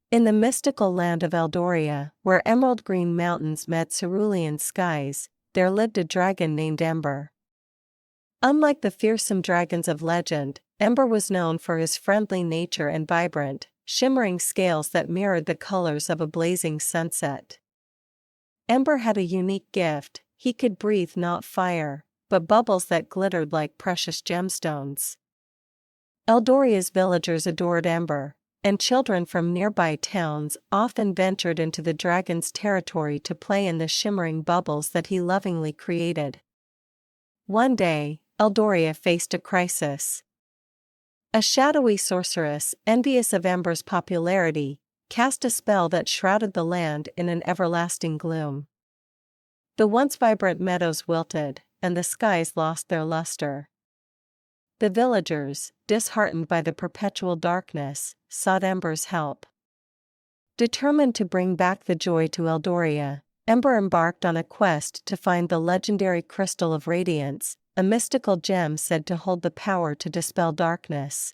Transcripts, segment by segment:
In the mystical land of Eldoria, where emerald green mountains met cerulean skies, there lived a dragon named Ember. Unlike the fearsome dragons of legend, Ember was known for his friendly nature and vibrant, shimmering scales that mirrored the colors of a blazing sunset. Ember had a unique gift: he could breathe not fire, but bubbles that glittered like precious gemstones. Eldoria's villagers adored Ember, and children from nearby towns often ventured into the dragon's territory to play in the shimmering bubbles that he lovingly created. One day, Eldoria faced a crisis. A shadowy sorceress, envious of Ember's popularity, cast a spell that shrouded the land in an everlasting gloom. The once vibrant meadows wilted, and the skies lost their luster. The villagers, disheartened by the perpetual darkness, sought Ember's help. Determined to bring back the joy to Eldoria, Ember embarked on a quest to find the legendary Crystal of Radiance, a mystical gem said to hold the power to dispel darkness.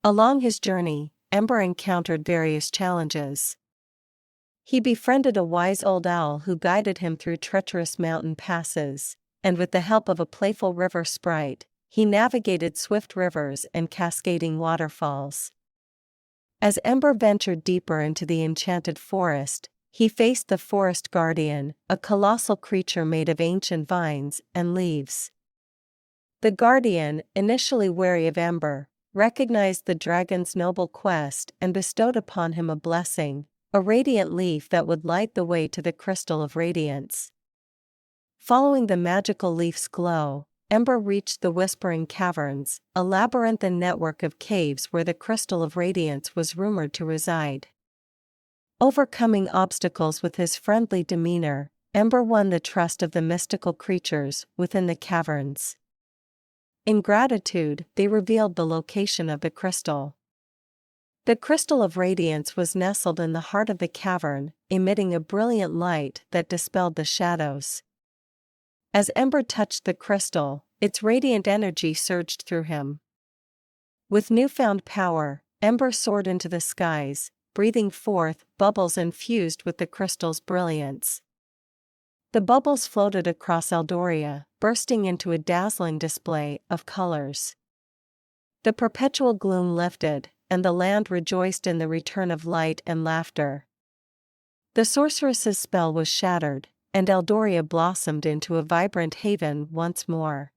Along his journey, Ember encountered various challenges. He befriended a wise old owl who guided him through treacherous mountain passes, and with the help of a playful river sprite, he navigated swift rivers and cascading waterfalls. As Ember ventured deeper into the enchanted forest, he faced the forest guardian, a colossal creature made of ancient vines and leaves. The guardian, initially wary of Ember, recognized the dragon's noble quest and bestowed upon him a blessing, a radiant leaf that would light the way to the Crystal of Radiance. Following the magical leaf's glow, Ember reached the Whispering Caverns, a labyrinthine network of caves where the Crystal of Radiance was rumored to reside. Overcoming obstacles with his friendly demeanor, Ember won the trust of the mystical creatures within the caverns. In gratitude, they revealed the location of the crystal. The Crystal of Radiance was nestled in the heart of the cavern, emitting a brilliant light that dispelled the shadows. As Ember touched the crystal, its radiant energy surged through him. With newfound power, Ember soared into the skies, breathing forth bubbles infused with the crystal's brilliance. The bubbles floated across Eldoria, bursting into a dazzling display of colors. The perpetual gloom lifted, and the land rejoiced in the return of light and laughter. The sorceress's spell was shattered, and Eldoria blossomed into a vibrant haven once more.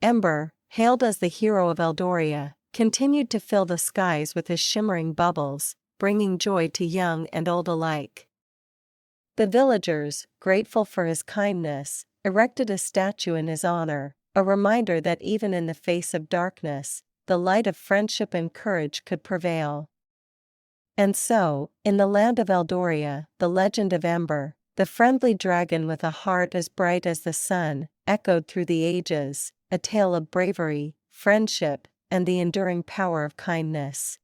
Ember, hailed as the hero of Eldoria, continued to fill the skies with his shimmering bubbles, bringing joy to young and old alike. The villagers, grateful for his kindness, erected a statue in his honor, a reminder that even in the face of darkness, the light of friendship and courage could prevail. And so, in the land of Eldoria, the legend of Ember, the friendly dragon with a heart as bright as the sun, echoed through the ages, a tale of bravery, friendship, and the enduring power of kindness.